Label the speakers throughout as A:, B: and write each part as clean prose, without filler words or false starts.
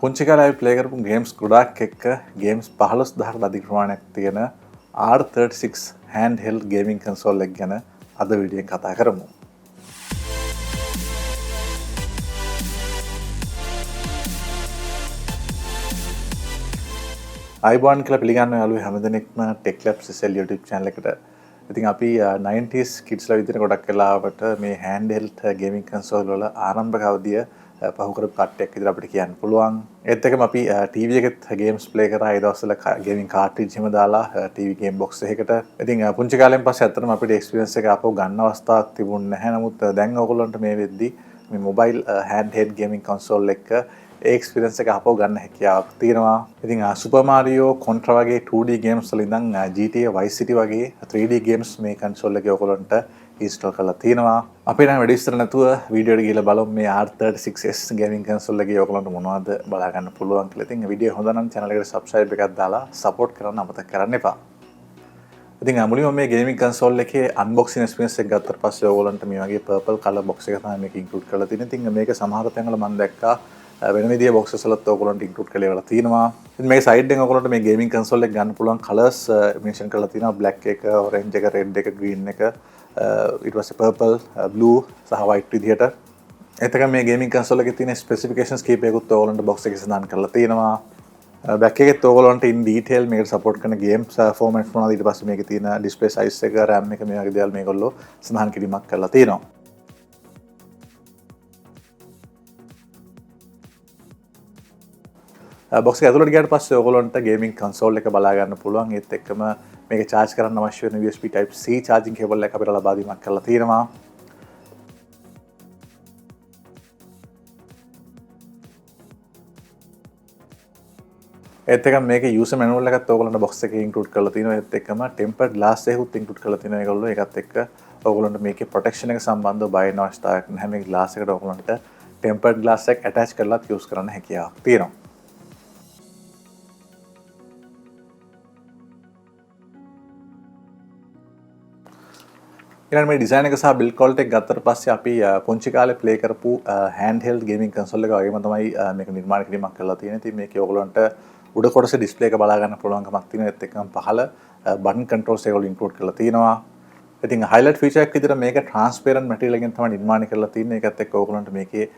A: පුංචි කාලේ අපි ප්ලේ කරපු ගේම්ස් ගොඩාක් එක්ක ගේම්ස් 15000කට අධික ප්‍රමාණයක් තියෙන R36 handheld gaming console එක ගැන අද වීඩියෝෙන් කතා කරමු. iBond කියලා පිළිගන්න යාළුවෝ හැමදෙනෙක්ම Tech Labs SL YouTube channel එකට. ඉතින් අපි 90s kids ලා විදිහට ගොඩක් වෙලාවට මේ handheld gaming console වල ආරම්භක අවධිය පහු කරපු කට්ටියක් විතර අපිට කියන්න පුළුවන්. ඒත් එක්කම අපි TV එකෙත් games play කරා ඒ දවස්වල gaming cartridge එහෙම දාලා TV game box එකකට. ඉතින් පුංචි කාලෙන් පස්සේ අත්‍තරම අපිට experience එක ආපහු ගන්න අවස්ථාවක් තිබුණේ නැහැ. නමුත් දැන් ඔයගොල්ලන්ට මේ වෙද්දි මේ mobile handheld gaming console එක ඒ experience එක ආපහු ගන්න හැකියාවක් තියෙනවා. ඉතින් Super Mario, Contra වගේ 2D games වල ඉඳන් GTA Vice City වගේ 3D games මේ console එකේ ඔයගොල්ලන්ට install කරලා තියෙනවා. අපි නම් වැඩි විස්තර නැතුව වීඩියෝ එකට ගිහලා බලමු මේ R36s gaming console එකේ ඔයගොල්ලන්ට මොනවද බලා ගන්න පුළුවන් කියලා. ඉතින් වීඩියෝ හොඳ නම් channel එකට subscribe එකක් දාලා support කරන්න අමතක කරන්න එපා. ඉතින් මුලින්ම මේ gaming console එකේ unboxing experience එක ගත්තට පස්සේ ඔයගොල්ලන්ට මේ වගේ purple color box එක තමයි මේක include කරලා තියෙන්නේ. ඉතින් මේක සමහර තැන්වල මම දැක්කා වෙන විදිහේ boxes වලත් ඔයගොල්ලන්ට include කරලා තියෙනවා. ඉතින් මේ side එකෙන් ඔයගොල්ලන්ට මේ gaming console එක ගන්න පුළුවන් colors mention කරලා තියෙනවා. black එක, orange එක, red එක, green එක, ඊට පස්සේ purple, blue සහ white විදිහට. එතකොට මේ gaming console එකේ තියෙන specifications කීපයකුත් ඔයගොල්ලන්ට box එකේ සඳහන් කරලා තියෙනවා. back එකෙත් ඔයගොල්ලන්ට in detail මේකට support කරන games formats මොනවද, ඊට පස්සේ මේකේ තියෙන display size එක, RAM එක, මේ වගේ දේවල් මේගොල්ලෝ සඳහන් කිරීමක් කරලා තියෙනවා. box එක ඇතුළට ගියාට පස්සේ ඔයගොල්ලන්ට gaming console එක බලා ගන්න පුළුවන්. ඒත් එක්කම මේක charge කරන්න අවශ්‍ය වෙන USB type C charging cable එක අපිට ලබා දීමක් කරලා තියෙනවා. ඒත් එක්කම මේකේ user manual එකත් ඔයගොල්ලන්ට box එකේ include කරලා තියෙනවා. ඒත් එක්කම tempered glass එකකුත් include කරලා තියෙනවා ඒගොල්ලෝ. ඒකත් එක්ක ඔයගොල්ලන්ට මේකේ protection එක සම්බන්ධව බය වෙන අවස්ථාවක් නැහැ. මේ glass එකට ඔයගොල්ලන්ට tempered glass එක attach කරලා use කරන්න හැකියාවක් තියෙනවා. ඊළඟ මේ design එක සහ build quality එක ගත්තට පස්සේ අපි පුංචි කාලේ play කරපු handheld gaming console එක වගේම තමයි මේක නිර්මාණය කිරීමක් කරලා තියෙන්නේ. ඉතින් මේකේ ඔයගොල්ලන්ට උඩ කොටසේ display එක බලා ගන්න පුළුවන්කමක් තියෙනවා. ඒත් එක්කම පහළ button controls ඒගොල්ලෝ include කරලා තියෙනවා. ඉතින් highlight feature එක විදිහට මේක transparent material එකෙන් තමයි නිර්මාණය කරලා තියෙන්නේ. ඒකත් එක්ක ඔයගොල්ලන්ට මේකේ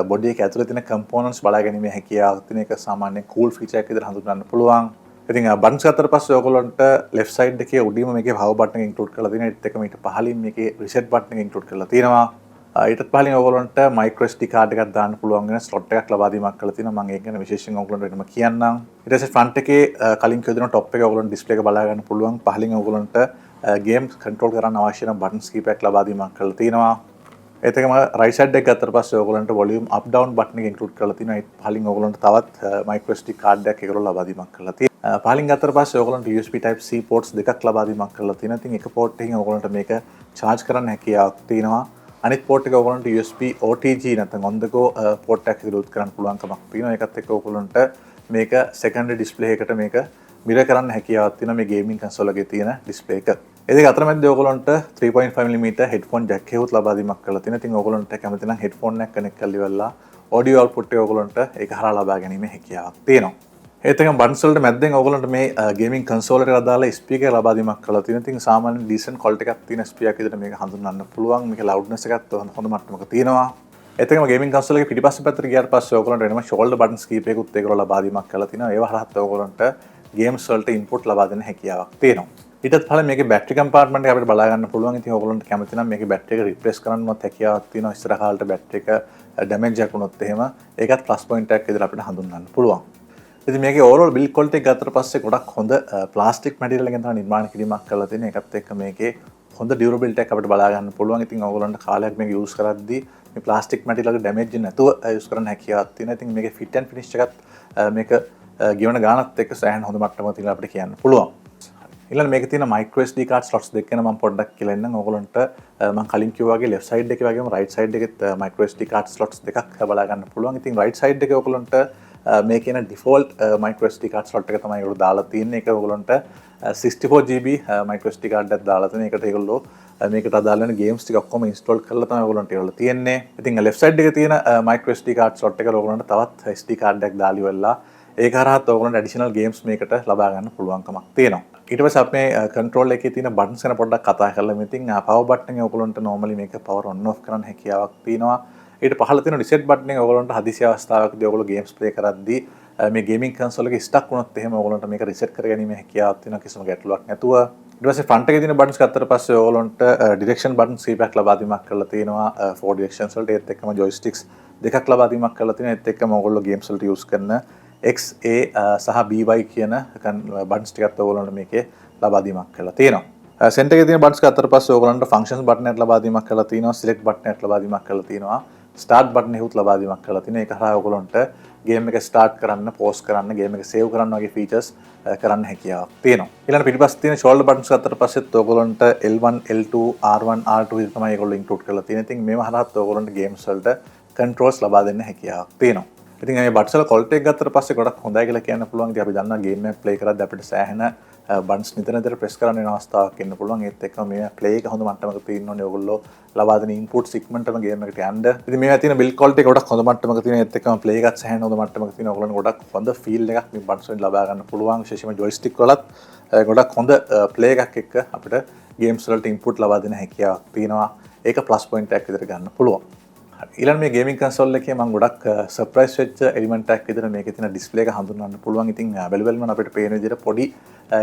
A: body එක ඇතුලේ තියෙන components බලා ගැනීමේ හැකියාවක් තියෙන එක සාමාන්‍යයෙන් cool feature එකක් විදිහට හඳුන්වන්න පුළුවන්. ඉතින් buttons ගත්තට පස්සේ ඔයගොල්ලන්ට left side එකේ උඩින්ම මේකේ power button එක include කරලා තියෙනවා. ඒත් එක්කම ඊට පහළින් මේකේ reset button එක include කරලා තියෙනවා. ඊටත් පහළින් ඔයගොල්ලන්ට micro SD card එකක් දාන්න පුළුවන් වෙන slot එකක් ලබා දීමක් කරලා තියෙනවා. මම ඒක ගැන විශේෂයෙන් ඔයගොල්ලන්ට වෙනම කියන්නම්. ඊට පස්සේ front එකේ කලින් කියවන top එක ඔයගොල්ලන්ට display එක බලා ගන්න පුළුවන්. පහළින් ඔයගොල්ලන්ට game control කරන්න අවශ්‍ය වෙන buttons කීපයක් ලබා දීමක් කරලා තියෙනවා. ඒත් එක්කම right side එක ගත්තට පස්සේ ඔයගොල්ලන්ට volume up down button එක include කරලා තියෙනවා. ඊට පහළින් ඔයගොල්ලන්ට තවත් micro SD card එකක් ඒගොල්ලෝ ලබා දීමක් කරලා තියෙනවා. පහලින් ගත්තට පස්සේ ඔයගොල්ලන්ට USB type C ports දෙකක් ලබා දීමක් කරලා තියෙනවා. ඉතින් එක port එකකින් ඔයගොල්ලන්ට මේක charge කරන්න හැකියාවක් තියෙනවා. අනිත් port එක ඔයගොල්ලන්ට USB OTG නැත්නම් on the go port එකක් විදිහට කරන්න පුළුවන්කමක් තියෙනවා. ඒකත් එක්ක ඔයගොල්ලන්ට මේක secondary display එකට මේක mirror කරන්න හැකියාවක් තියෙනවා මේ gaming console එකේ තියෙන display එක. ඒ දෙක අතරමැද ඔයගොල්ලන්ට 3.5mm headphone jack එකකුත් ලබා දීමක් කරලා තියෙනවා. ඉතින් ඔයගොල්ලන්ට කැමති නම් headphone එකක් connect කරලා ඉවරලා audio output එක ඔයගොල්ලන්ට ඒක හරහා ලබා ගැනීමේ හැකියාවක් තියෙනවා. ඒත් එක්කම buttons වලට මැද්දෙන් ඔයගොල්ලන්ට මේ gaming console එකට අදාළ speaker ලබා දීමක් කරලා තියෙනවා. ඉතින් සාමාන්‍යයෙන් decent quality එකක් තියෙන speaker එකක් විදිහට මේක හඳුන්වන්න පුළුවන්. මේක loudness එකත් හොඳ මට්ටමක තියෙනවා. ඒත් එක්කම gaming console එකේ පිටිපස්ස පැත්තට ගියාට පස්සේ ඔයගොල්ලන්ට වෙනම shoulder buttons කීපයකුත් ඒකවල ලබා දීමක් කරලා තියෙනවා. ඒව හරහා ඔයගොල්ලන්ට games වලට input ලබා දෙන්න හැකියාවක් තියෙනවා. ඊටත් පස්සේ මේකේ battery compartment එක අපිට බලා ගන්න පුළුවන්. ඉතින් ඔයගොල්ලන්ට කැමති නම් මේකේ battery එක replace කරන්නවත් හැකියාවක් තියෙනවා. ඉස්සර කාලේට battery එක damage එකක් වුණොත් එහෙම ඒකත් plus point එකක් විදිහට අපිට හඳුන්වන්න පුළුවන්. ඉතින් මේකේ overall build quality එක ගත්තට පස්සේ ගොඩක් හොඳ plastic material එකෙන් තමයි නිර්මාණය කිරීමක් කරලා තියෙන්නේ. ඒකත් එක්ක මේකේ හොඳ durability එකක් අපිට බලා ගන්න පුළුවන්. ඉතින් ඔයගොල්ලන්ට කාලයක් මේක use කරද්දී මේ plastic material එක damage නැතුව use කරන්න හැකියාවක් තියෙනවා. ඉතින් මේකේ fit and finish එකත් මේක ගෙවන ගානත් එක්ක සෑහෙන හොඳ මට්ටමක තියෙනවා අපිට කියන්න පුළුවන්. ඊළඟ මේකේ තියෙන micro SD card slots දෙක ගැන මම පොඩ්ඩක් කියලා ඉන්නම්. ඔයගොල්ලන්ට මම කලින් කිව්වා වගේ left side එකේ වගේම right side එකෙත් micro SD card slots දෙකක් බලා ගන්න පුළුවන්. ඉතින් right side එකේ ඔයගොල්ලන්ට මේ කියන default micro SD card slot එක තමයි ඒගොල්ලෝ දාලා තියෙන්නේ. ඒක ඔයගොල්ලන්ට 64GB micro SD card එකක් දාලා තියෙන. ඒකට ඒගොල්ලෝ මේකට අදාළ වෙන ගේම්ස් ටික ඔක්කොම ඉන්ස්ටෝල් කරලා තමයි ඔයගොල්ලන්ට ඒවල තියෙන්නේ. ඉතින් left side එකේ තියෙන micro SD card slot එකට ඔයගොල්ලන්ට තවත් SD card එකක් දාලා ඉවරලා ඒක හරහා ඔයගොල්ලන්ට additional games මේකට ලබා ගන්න පුළුවන්කමක් තියෙනවා. ඊට පස්සේ අපි මේ control එකේ තියෙන buttons ගැන පොඩ්ඩක් කතා කරලා ඉතින් power button එකේ ඔයගොල්ලන්ට normally මේක power on off කරන්න හැකියාවක් තියෙනවා. ඊට පහළ තියෙන reset button එක ඔයගොල්ලන්ට හදිසි අවස්ථාවකදී ඔයගොල්ලෝ games play කරද්දී මේ gaming console එකේ stuck වුණොත් එහෙම ඔයගොල්ලන්ට මේක reset කරගැනීමේ හැකියාවක් තියෙනවා කිසිම ගැටලුවක් නැතුව. ඊට පස්සේ front එකේ තියෙන buttons ගත්තට පස්සේ ඔයගොල්ලන්ට direction buttons කීපයක් ලබා දීමක් කරලා තියෙනවා. 4 directions වලට ඒත් එක්කම joysticks දෙකක් ලබා දීමක් කරලා තියෙනවා. ඒත් එක්කම ඔයගොල්ලෝ games වලට use කරන X, A සහ BY කියන buttons ටිකත් ඔයගොල්ලන්ට මේකේ ලබා දීමක් කරලා තියෙනවා. center එකේ තියෙන buttons ගත්තට පස්සේ ඔයගොල්ලන්ට functions button එකක් ලබා දීමක් කරලා තියෙනවා. select button එකක් ලබා දීමක් කරලා තියෙනවා. start button එකකුත් ලබා දීමක් කරලා තියෙනවා. ඒක හරහා ඔයගොල්ලන්ට game එක start කරන්න, pause කරන්න, game එක save කරන්න වගේ features කරන්න හැකියාවක් තියෙනවා. ඊළඟ පිටිපස්සේ තියෙන shoulder buttons ගත්තට පස්සෙත් ඔයගොල්ලන්ට L1, L2, R1, R2 විදිහට තමයි ඒගොල්ලෝ include කරලා තියෙන්නේ. ඉතින් මේව හරහාත් ඔයගොල්ලන්ට games වලට controls ලබා දෙන්න හැකියාවක් තියෙනවා. ඉතින් මේ buttons වල quality එක ගත්තට පස්සේ ගොඩක් හොඳයි කියලා කියන්න පුළුවන්. ඉතින් අපි දන්නවා game එකක් play කරද්දී අපිට සෑහෙන buttons නිතර press කරන්න වෙන අවස්ථාවක් එන්න පුළුවන්. ඒත් එක්කම මේ play එක හොඳ මට්ටමක තියෙන්න ඕනේ. ඔයගොල්ලෝ ලබා දෙන input segment එකම game එකට යන්න. ඉතින් මේවා තියෙන build quality එක ගොඩක් හොඳ මට්ටමක තියෙන. ඒත් එක්කම play එකත් සෑහෙන හොඳ මට්ටමක තියෙන. ඔයගොල්ලන්ට ගොඩක් හොඳ feel එකක් මේ buttons වලින් ලබා ගන්න පුළුවන්. විශේෂයෙන්ම joystick වලත් ගොඩක් හොඳ play එකක් එක්ක අපිට games වලට input ලබා දෙන හැකියාවක් තියෙනවා. ඒක plus point එකක් විදිහට ගන්න පුළුවන්. ඊළඟ මේ ගේමින් කන්සෝල් එකේ මම ගොඩක් සර්ප්‍රයිස් වෙච්ච එලිමන්ට් එකක් විතර මේකේ තියෙන ඩිස්ප්ලේ එක හඳුන්වන්න පුළුවන්. ඉතින් බැලුවල්ම අපිට පේන විදිහට පොඩි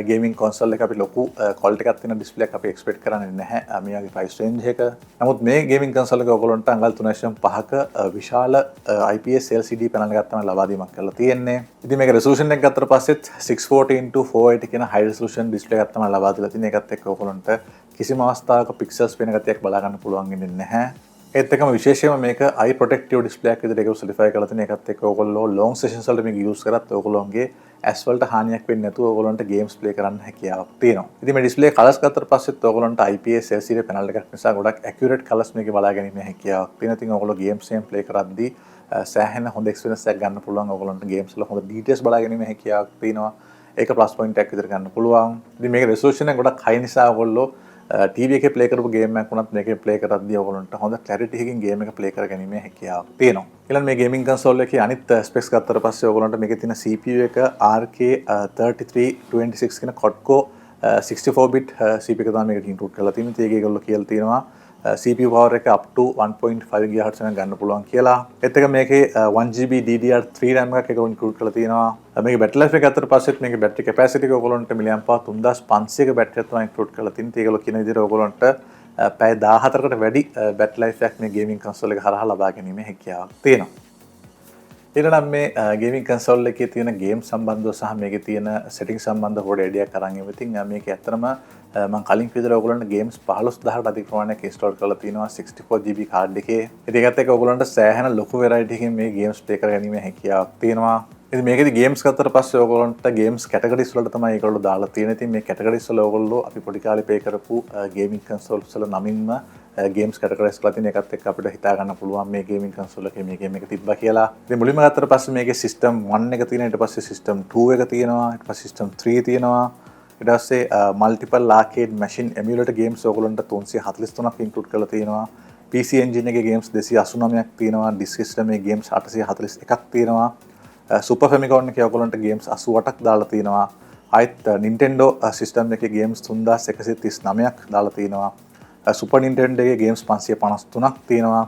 A: ගේමින් කන්සෝල් එක අපි ලොකු ක්වොලිටි එකක් තියෙන ඩිස්ප්ලේ එකක් අපි එක්ස්පෙක්ට් කරන්නේ නැහැ මේ වගේ ප්‍රයිස් රේන්ජ් එක. නමුත් මේ ගේමින් කන්සෝල් එක ඔයගොල්ලන්ට අඟල් 3.5ක විශාල IPS LCD පැනල් එකක් තමයි ලබා දීමක් කරලා තියෙන්නේ. ඉතින් මේක resolution එක ගත්තට පස්සෙත් 640x480 කියන high resolution display එකක් තමයි ලබා දීලා තියෙන්නේ. ඒකත් එක්ක ඔයගොල්ලන්ට කිසිම අවස්ථාවක pixels පේන ගතියක් බලා ගන්න පුළුවන් වෙන්නේ නැහැ. ඒත් එක්කම විශේෂයෙන්ම මේක eye protective display එකක් විදිහට ඒක certify කරලා තියෙන එකත් එක්ක ඔයගොල්ලෝ long sessions වලට මේක use කරත් ඔයගොල්ලෝගේ ඇස් වලට හානියක් වෙන්නේ නැතුව ඔයගොල්ලන්ට games play කරන්න හැකියාවක් තියෙනවා. ඉතින් මේ display colors ගත්තට පස්සෙත් ඔයගොල්ලන්ට IPS LCD panel එකක් නිසා ගොඩක් accurate colors මේකේ බලා ගැනීමේ හැකියාවක් තියෙනවා. ඉතින් ඔයගොල්ලෝ games එකෙන් play කරද්දී සෑහෙන හොඳ experience එකක් ගන්න පුළුවන්. ඔයගොල්ලන්ට games වල හොඳ details බලා ගැනීමේ හැකියාවක් තියෙනවා. ඒක plus point එකක් විදිහට ගන්න පුළුවන්. ඉතින් මේකේ resolution එක ගොඩක් high නිසා ඔයගොල්ලෝ TV එකේ play කරපු game එකක් වුණත් මේකේ play කරද්දී ඔයගොල්ලන්ට හොඳ clarity එකකින් game එක play කරගැනීමේ හැකියාවක් තියෙනවා. ඊළඟ මේ gaming console එකේ අනිත් specs ගත්තට පස්සේ ඔයගොල්ලන්ට මේකේ තියෙන CPU එක RK3326 කියන quad-core 64-bit CPU එක තමයි මේකට include කරලා තියෙන්නේ. ඒකේ ඒගොල්ලෝ කියලා තියෙනවා CPU power එක up to 1.5 GHz වෙනකන් ගන්න පුළුවන් කියලා. ඒත් එක මේකේ 1GB DDR3 RAM එකක් ඒක include කරලා තියෙනවා. මේකේ battery life එක ගත්තට පස්සෙත් මේකේ battery capacity එක ඔයගොල්ලන්ට mAh 3500ක battery එකක් තමයි include කරලා තියෙන්නේ. ඒගොල්ලෝ කියන විදිහට ඔයගොල්ලන්ට පැය 14කට වැඩි battery life එකක් මේ gaming console එක හරහා ලබා ගැනීමේ හැකියාවක් තියෙනවා. ඊළඟ මේ ගේමින් කන්සෝල් එකේ තියෙන ගේම් සම්බන්ධව සහ මේකේ තියෙන සෙටින්ග් සම්බන්ධව පොඩි අයිඩියක් අරන් ඉමු. ඉතින් මේක ඇත්තටම මම කලින් විතර ඔයගොල්ලන්ට ගේම්ස් 15000කට අධික ප්‍රමාණයක් ඉන්ස්ටෝල් කරලා තියෙනවා 64GB කාඩ් එකේ. ඉතින් ඒකත් එක්ක ඔයගොල්ලන්ට සෑහෙන ලොකු වෙරයිටි එකකින් මේ ගේම්ස් ප්ලේ කරගැනීමේ හැකියාවක් තියෙනවා. ඉතින් මේකෙදි ගේම්ස් ගත්තට පස්සේ ඔයගොල්ලන්ට ගේම්ස් කැටගරිස් වලට තමයි ඒගොල්ලෝ දාලා තියෙන්නේ. ඉතින් මේ කැටගරිස් වල ඔයගොල්ලෝ අපි පොඩි කාලේ ප්ලේ කරපු ගේමින් කන්සෝල්ස් වල නමින්ම games categories කරලා තියෙන එකත් එක්ක අපිට හිතා ගන්න පුළුවන් මේ gaming console එකේ මේ game එක තිබ්බා කියලා. ඉතින් මුලින්ම ගත්තට පස්සේ මේකේ system 1 එක තියෙනවා, ඊට පස්සේ system 2 එක තියෙනවා, ඊට පස්සේ system 3 තියෙනවා. ඊට පස්සේ multiple arcade machine emulator games ඔයගොල්ලන්ට 343ක් include කරලා තියෙනවා. PC engine එකේ games 289ක් තියෙනවා, disk system එකේ games 841ක් තියෙනවා. Super Famicom එකේ ඔයගොල්ලන්ට games 88ක් දාලා තියෙනවා. ආයිත් Nintendo system එකේ games 3139ක් දාලා තියෙනවා. Super Nintendo එකේ games 553ක් තියෙනවා.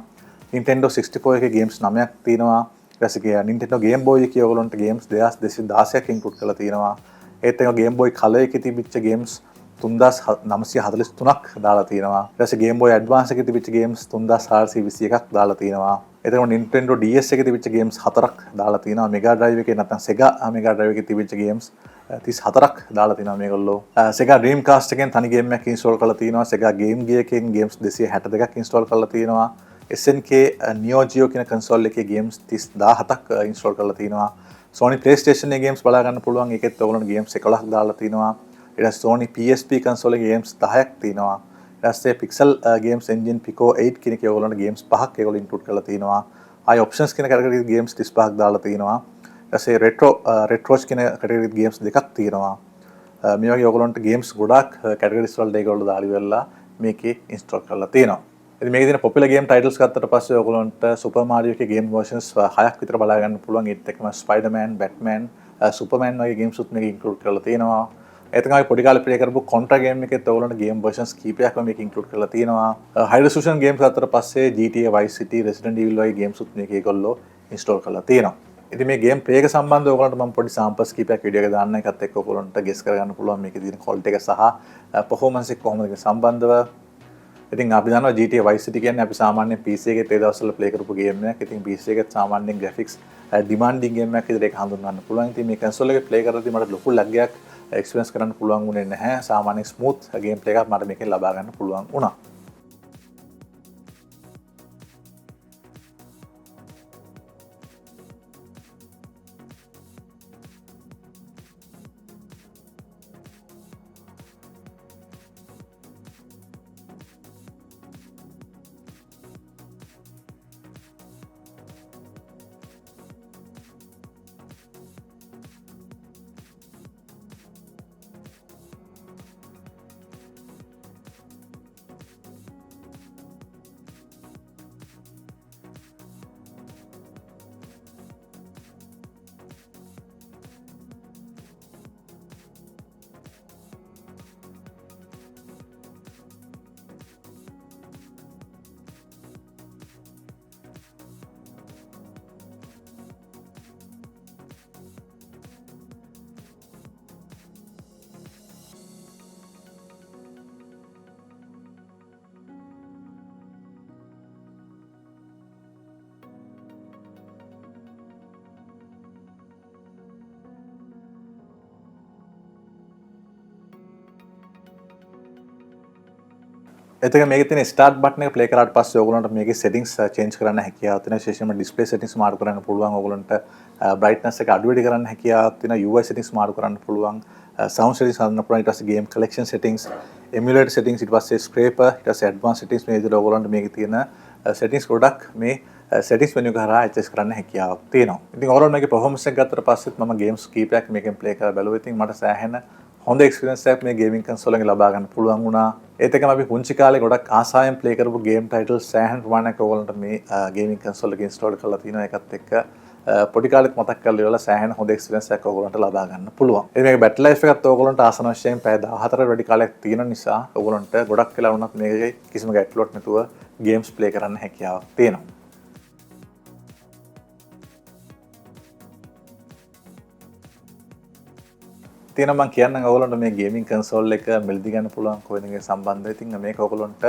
A: Nintendo 64 එකේ games 9ක් තියෙනවා. ඊට පස්සේ Nintendo Game Boy එකේ ඔයගොල්ලන්ට games 2216ක් include කරලා තියෙනවා. ඒත් එක Game Boy Color එකේ තිබිච්ච games 3943ක් දාලා තියෙනවා. ඊට පස්සේ Game Boy Advance එකේ තිබිච්ච games 3421ක් දාලා තියෙනවා. එතකොට Nintendo DS එකේ තිබිච්ච games 4ක් දාලා තියෙනවා. Mega Drive එකේ නැත්නම් Sega Mega Drive එකේ තිබිච්ච games 34ක් දාලා තියෙනවා මේගොල්ලෝ. Sega Dreamcast එකෙන් තනි game එකක් install කරලා තියෙනවා. Sega Game Gear එකෙන් games 262ක් install කරලා තියෙනවා. SNK Neo Geo කියන console එකේ games 30000ක් install කරලා තියෙනවා. Sony PlayStation එකේ games බලා ගන්න පුළුවන්. ඒකෙත් ඔයගොල්ලන්ට games 11ක් දාලා තියෙනවා. ඊට පස්සේ Sony PSP console එකේ games 10ක් තියෙනවා. ඊට පස්සේ Pixel Games Engine Pico 8 කියන එකේ ඔයගොල්ලන්ට games 5ක් ඒගොල්ලෝ include කරලා තියෙනවා. ආයි options කියන category games 35ක් දාලා තියෙනවා. ඊට පස්සේ retro කියන category games දෙකක් තියෙනවා. මේ වගේ ඔයගොල්ලන්ට games ගොඩක් categories වලට ඒගොල්ලෝ දාලා ඉවරලා මේකේ ඉන්ස්ටෝල් කරලා තියෙනවා. ඉතින් මේකේ තියෙන පොපුලර් ගේම් ටයිටල්ස් ගත්තට පස්සේ ඔයගොල්ලන්ට සුපර් මාරියෝ එකේ ගේම් වර්ෂන්ස් 6ක් විතර බලා ගන්න පුළුවන්. ඒත් එක්කම ස්පයිඩර්මෑන්, බැට්මෑන්, සුපර්මෑන් වගේ ගේම්ස් උත් මේකේ ඉන්ක්ලූඩ් කරලා තියෙනවා. ඒ තමයි පොඩි කාලේ ප්ලේ කරපු කොන්ට්‍රා ගේම් එකෙත් ඔයගොල්ලන්ට ගේම් වර්ෂන්ස් කීපයක්ම මේක ඉන්ක්ලූඩ් කරලා තියෙනවා. හයි රෙසොලූෂන් ගේම්ස් ගත්තට පස්සේ GTA Vice City, Resident Evil වගේ ගේම්ස් උත් මේකේ ඒගොල්ලෝ ඉන්ස්ටෝල් කරලා තියෙනවා. ඉතින් මේ ගේම් ප්ලේ එක සම්බන්ධව ඔයගොල්ලන්ට මම පොඩි සාම්පල්ස් කීපයක් වීඩියෝ එක දාන්න එකත් එක්ක ඔයගොල්ලන්ට ගෙස් කරගන්න පුළුවන් මේකේ තියෙන ක්වොලිටි එක සහ පර්ෆෝමන්ස් එක කොහොමද කියන සම්බන්ධව. ඉතින් අපි දන්නවා GTA Vice City කියන්නේ අපි සාමාන්‍යයෙන් PC එකේ ඒ දවස්වල ප්ලේ කරපු ගේම් එකක්. ඉතින් PC එකේ සාමාන්‍යයෙන් graphics demanding ගේම් එකක් විදිහට ඒක හඳුන්වන්න පුළුවන්. ඉතින් මේ console එකේ ප්ලේ කරද්දී මට ලොකු lag එකක් experience කරන්න පුළුවන් වුණේ නැහැ. සාමාන්‍ය smooth game play එකක් මට මේකෙන් ලබා ගන්න පුළුවන් වුණා. එතක මේකේ තියෙන ස්ටාර්ට් බටන් එක ප්ලේ කරාට පස්සේ ඔයගොල්ලන්ට මේකේ settings change කරන්න හැකියාවක් තියෙනවා. විශේෂයෙන්ම display settings මාරු කරන්න පුළුවන්. ඔයගොල්ලන්ට brightness එක අඩු වැඩි කරන්න හැකියාවක් තියෙනවා. UI settings මාරු කරන්න පුළුවන්. sound settings හදන්න පුළුවන්. ඊට පස්සේ game collection settings, emulator settings, ඊට පස්සේ scraper, ඊට පස්සේ advanced settings මේ විදිහට ඔයගොල්ලන්ට මේකේ තියෙන settings ගොඩක් මේ settings menu එක හරහා adjust කරන්න හැකියාවක් තියෙනවා. ඉතින් overall මේකේ performance එක ගත්තට පස්සෙත් මම games කීපයක් මේකෙන් play කරලා බැලුවා. ඉතින් මට සෑහෙන හොඳ එක්ස්පීරියන්ස් එකක් මේ ගේමින් කන්සෝල් එකෙන් ලබා ගන්න පුළුවන් වුණා. ඒත් එක්කම අපි පුංචි කාලේ ගොඩක් ආසාවෙන් ප්ලේ කරපු ගේම් ටයිටල්ස් සෑහෙන ප්‍රමාණයක් ඔයගොල්ලන්ට මේ ගේමින් කන්සෝල් එකේ ඉන්ස්ටෝල් කරලා තිනවා. ඒකත් එක්ක පොඩි කාලෙත් මතක් කරලා ඉවරලා සෑහෙන හොඳ එක්ස්පීරියන්ස් එකක් ඔයගොල්ලන්ට ලබා ගන්න පුළුවන්. ඉතින් මේක බැටරි ලයිෆ් එකත් ඔයගොල්ලන්ට ආසන වශයෙන් පැය 14කට වැඩි කාලයක් තියෙන නිසා ඔයගොල්ලන්ට ගොඩක් වෙලා වුණත් මේකේ කිසිම ගැටලුවක් නැතුව ගේම්ස් ප්ලේ කරන්න හැකියාවක් තියෙනවා. තියෙනවා මම කියන්නම් ඔයගොල්ලන්ට මේ ගේමින් කන්සෝල් එක මිලදී ගන්න පුළුවන් කොහෙන්ද කියන සම්බන්ධව. ඉතින් මේක ඔයගොල්ලන්ට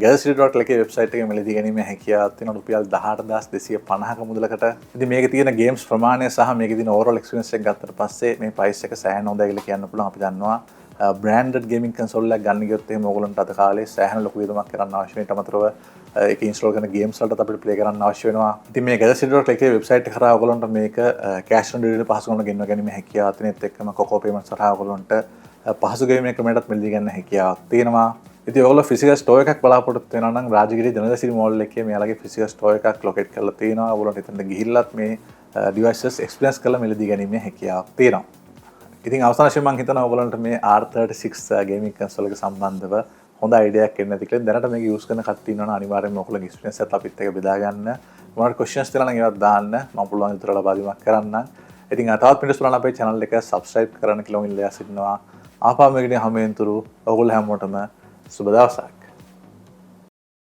A: Galaxy.lk වෙබ්සයිට් එකේ මිලදී ගැනීමේ හැකියාවක් තියෙනවා රුපියල් 18250ක මුදලකට. ඉතින් මේකේ තියෙන ගේම්ස් ප්‍රමාණය සහ මේකේ තියෙන ඕවරෝල් එක්ස්පීරියන්ස් එක ගත්තට පස්සේ මේ ප්‍රයිස් එක සෑහෙන හොඳයි කියලා කියන්න පුළුවන්. අපි දන්නවා branded gaming console එකක් ගන්න ගියොත් එහෙම ඔයගොල්ලන්ට අද කාලේ සෑහෙන ලොකු වියදමක් කරන්න අවශ්‍ය වෙන. ඊට අමතරව ඒක ඉන්ස්ටෝල් කරන ගේම්ස් වලට අපිට ප්ලේ කරන්න අවශ්‍ය වෙනවා. ඉතින් මේ Galaxy.lk වෙබ්සයිට් එක කරා ඔයගොල්ලන්ට මේක cash on delivery පහසුකම් ගෙන්ව ගැනීම හැකියාවක් තියෙන. ඒත් එක්කම Coco payments කරා ඔයගොල්ලන්ට පහසු ගෙවීමේ ක්‍රමයටත් මිලදී ගන්න හැකියාවක් තියෙනවා. ඉතින් ඔයගොල්ලෝ ෆිසිකල් ස්ටෝර් එකක් බලාපොරොත්තු වෙනවා නම් රාජගිරි ජනදසිරි මෝල් එකේ මෙයාලගේ ෆිසිකල් ස්ටෝර් එකක් ලොකේට් කරලා තියෙනවා. ඔයගොල්ලන්ට එතනට ගිහිල්ලත් මේ devices experience කරලා මිලදී ගැනීමේ හැකියාවක් තියෙනවා. ඉතින් අවසාන වශයෙන් මම හිතනවා ඔයගොල්ලන්ට මේ R36 ගේමින් කන්සෝල් එක සම්බන්ධව හොඳ අයිඩියාවක් එන්න ඇති කියලා. දැනට මේක යූස් කරන කට්ටිය ඉන්නවනම් අනිවාර්යෙන්ම ඔයගොල්ලෝගේ එක්ස්පීරියන්ස් එකත් අපිත් එක්ක බෙදා ගන්න. මොනවාට questions තියෙනවා නම් ඒවත් දාන්න. මම පුළුවන් විතර ලබා දීමක් කරන්නම්. ඉතින් තවත් පිටුස් බලන්න අපේ channel එක subscribe කරන්න කියලා මම ඉල්ලා සිටිනවා. ආපහු මේකදී හැම වෙනතුරු ඔයගොල්ලෝ හැමෝටම සුබ දවසක්.